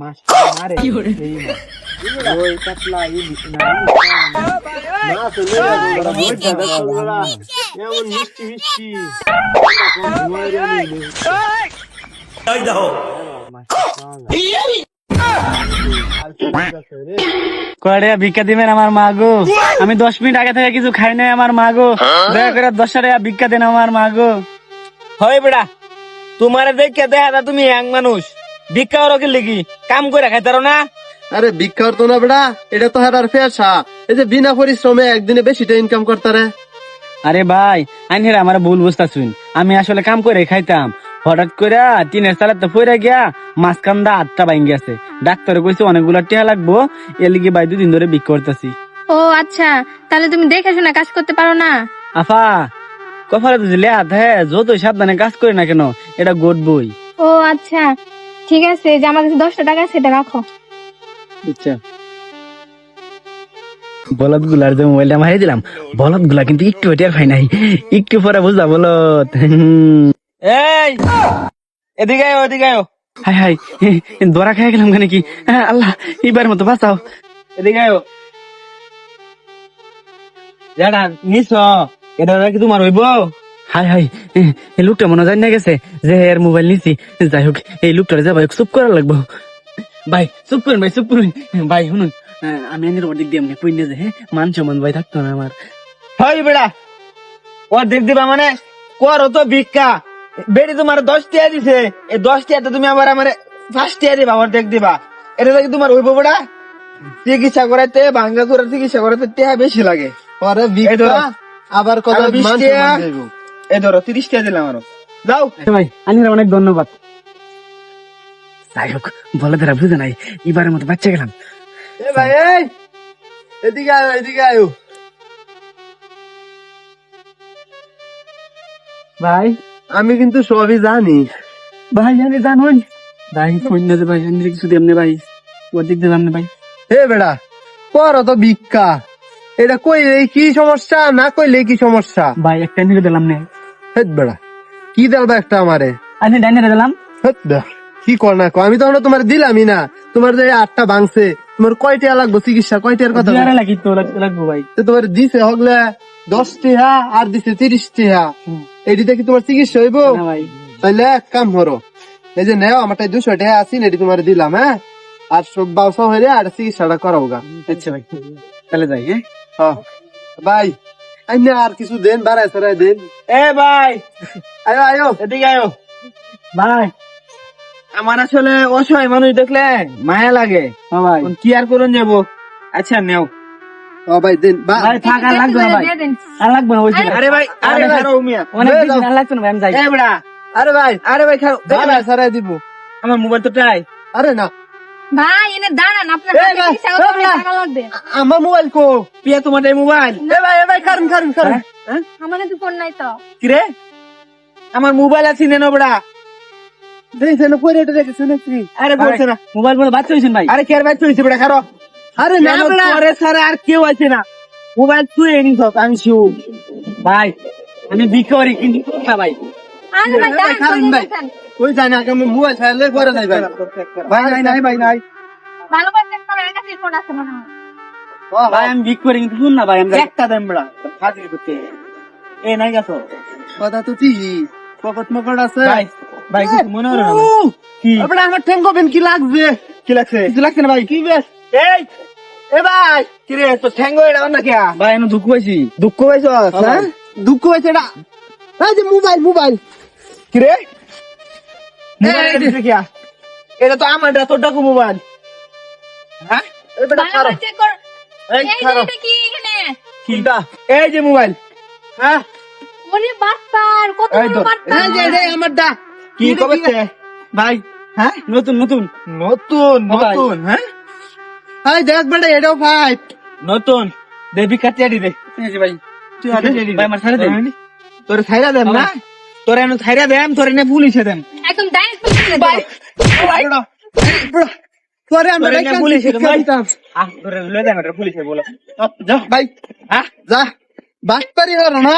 মাছ মারে এই না ওই কাতলা এই না মাছ হলো বহুত জায়গা চলরা এমন মিষ্টি মিষ্টি এই দেখো কয়টা ভিক্ষা দিবেন আমার মা গো? আমি 10 মিনিট আগে থেকে কিছু খাই নাই আমার মা গো, দয়া করে 10 টাকা ভিক্ষা দেন আমার মা গো। হয় বেড়া তোমারে দেখে দেখা তুমি এক মানুষ ভিক্ষা ওর কি লিখি কাম করে খাইতারো না? আরে ভিক্ষা করতো না বেড়া, এটা তো হারার পেশা। এই যে বিনা পরিশ্রমে একদিনে বেশিটা ইনকাম করতারে। আরে ভাই আইনের আমার ভুল বুঝতাছুন, আমি আসলে কাম করে খাইতাম, হঠাৎ করে টিনের চালাতে পড়ে গিয়া মাঝখানটা হাতটা ভাঙ গেছে। ডাক্তারে কইছে অনেকগুলা টিয়া লাগবো, এর লিগে ভাই 2 দিন ধরে ভিক্ষা করতেছি। ও আচ্ছা, তাহলে তুমি দেখে শুনে কাজ করতে পারো না? আফা কপালে তো দিলে হ্যাঁ, যতই সাবধানে কাজ করি না কেন এটা গড়বই। ও আচ্ছা ঠিক আছে, যে আমার কাছে 10 টাকা সেটা রাখো। আচ্ছা বলদ গুলার যে মোবাইলটা মারি দিলাম, বলদ গুলা কিন্তু একটু টের পাই নাই, একটু পরে বুঝা বলদ। এই এদিকে আয় এদিকে আয় হাই হাই দরা খেয়ে গেলাম কেন কি? আল্লাহ এবার মতো বাঁচাও। এদিকে আয় যারা নিছ এটা কি তোমার হইব? হাই হাই এই লোকটা মনে জানি না গেছে যে এর মোবাইল নিছি। যাই হোক এই লোকটারে যা ভাই চুপ করা লাগবো। ভাই চুপ করুন, ভাই চুপ করুন। ভাই শুনুন, আমি এনের অর্ধেক দিয়ে আমাকে পুণ্য যে মান সম্মান ভাই থাকতো না আমার। হয় বেড়া ওর দেখ দিবা মানে করো তো ভিক্ষা। বেড়ি তোমার 10 টাকা দিছে, এই 10 টাকাতে তুমি আবার আমার 5 টাকা দিবা, ওর দেখ দিবা। এটা কি তোমার হইব বেড়া? চিকিৎসা করাইতে ভাঙ্গা করে চিকিৎসা করাইতে টাকা বেশি লাগে। পরে ভিক্ষা আবার কত আরো 20 মান টাকা। সম্মান দেবো। এই ধরো 30 টাকা দিলাম আরো। যাও ভাই আনির অনেক ধন্যবাদ। যাই হোক বলে তারা বুঝে নাই, এবারের মতো বাচ্চা গেলাম। এ ভাই এই এদিকে আয় এদিকে আয়। ভাই আমি কিন্তু সবই জানি। ভাই আমি জানুন ভাই পুণ্য যে ভাই আমি কিছু দেমনে ভাই, অর্ধেক দিলাম না ভাই। হে বেড়া করো তো ভিক্ষা, এটা কইলে কি সমস্যা না কইলে কি সমস্যা? ভাই একটা নিয়ে দিলাম না। হেট বেড়া কি দেবা একটা আমারে? আমি ডাইনে দিলাম। হেট বেড়া কি কর না কো, আমি তো তোমার দিলামই না। তোমার যে 8টা ভাঙছে, তোমার কয়টা লাগবে চিকিৎসা, কয়টার কথা বলো? লাগি তো লাগবো ভাই। তো তোমার দিছে হগলে 10 টাকা আর দিছে 30 টাকা, এটিতে কি তোমার চিকিৎসা হইব? না ভাই তাইলে এক কাম করো, এই যে নেও আমার 200 টাকা আছে, এটি তোমার দিলাম। হ্যাঁ আর সব ব্যবসা হইলে আর চিকিৎসাটা করাও গা। আচ্ছা ভাই তাহলে যাই। হ্যাঁ হ্যাঁ ভাই আইনে আর কিছু দেন, বাড়াই সারাই দেন। এ ভাই আয়ো আয়ো এদিকে আয়ো। ভাই আমার আসলে অসহায় মানুষ দেখলে মায়া লাগে, ভাই এখন কি আর করুন যাবো। আচ্ছা নেও। ও ভাই দেন ভাই থাক আর লাগবে না ভাই, দিয়ে দিন। আর লাগবে না। ওই আরে ভাই আরে খারো মিয়া। অনেক বেশি আর লাগবে না ভাই, আমি যাই। এ বড়া আরে ভাই আরে ভাই খারো বাড়াই সারাই দিব। আমার মোবাইল তো টাই। আরে না ভাই এনে দাঁড়ান, আপনার এই হাতে ভাই, চিকিৎসা করতে এই ভাই। টাকা লাগবে। আমার মোবাইল কো? পিয়া তোমার এই মোবাইল এ ভাই কারণ কারণ কারণ আমার তো ফোন নাই তো। কি রে? আমার মোবাইল আছে নেন বড়া। দেখছে না পরে এটা দেখছে নাকি? আরে বলছে না মোবাইল বলে বাচ্চা হয়েছেন ভাই। আরে কেয়ার বাইক চলছে বড়া খারো। আরে না কেন বেড়া। তোরে ছাড়া আর কেউ আছে না, মোবাইল তুই এনে সব আমি শিউ। ভাই আমি বিক্রি করি কিন্তু না ভাই। আরে ভাই দাঁড়ান, কারণ কই ভাই দেখেন। ওই জানি আগে আমি মোবাইল ছাড়লে পরে যাই ভাই। ভাই নাই নাই ভাই নাই। ভালো করে চেক করো, এর কাছে ফোন আছে মনে হয়। ভাই আমি বিক্রি করি কিন্তু শুন না ভাই, আমি যাই। একটা দেন বড়া হাজির করতে। এ নাই গেছো কথা তো ঠিক, পকেট মকট আছে। ভাই ভাই কিছু মনে হলো না কি আপনার আমার ঠেঙ্গো বেন কি লাগবে? কি লাগছে? কিছু লাগছে না ভাই? কি বেশ এই এ ভাই কি রে তো ঠ্যাঙ্গো এটা না কে? ভাই আমি দুঃখ পাইছি। দুঃখ পাইছ? হ্যাঁ দুঃখ হয়েছে এটা। এই যে মোবাইল মোবাইল কি রে এই মোবাইল এটা কি? এটা তো আমার, এটা তোর ডাকু মোবাইল। হ্যাঁ এটা ভালো খারাপ। করে চেক করো। এই এই যে খারাপ এটা কি এখানে? কিটা এই যে মোবাইল। হ্যাঁ ওরে বাটপার, কত এই বড় তো। বাটপার। এই যে এই আমার দা কি কবেছে ভাই হ্যাঁ নতুন নতুন নতুন ভাই। নতুন হ্যাঁ এই দেখ বেটা এটাও ভাই। নতুন দেবী কাটিয়াড়ি দে ঠিক আছে ভাই। তুই হাতে টেডি ভাই আমার ছাড়ে দেন। তোর ছাইরা দেম না, তোর এনে ছাইরা দেম, তোর এনে পুলিশে দেম। একদম ডাইরেক্ট পুলিশে ভাই দেবো। পরে আমরা তোর এনে পুলিশে দেম ভাই। দিতাম। তোর লয়ে দেম, এটা পুলিশে বলো। যা ভাই হ্যাঁ যা বাটপারি হলো না।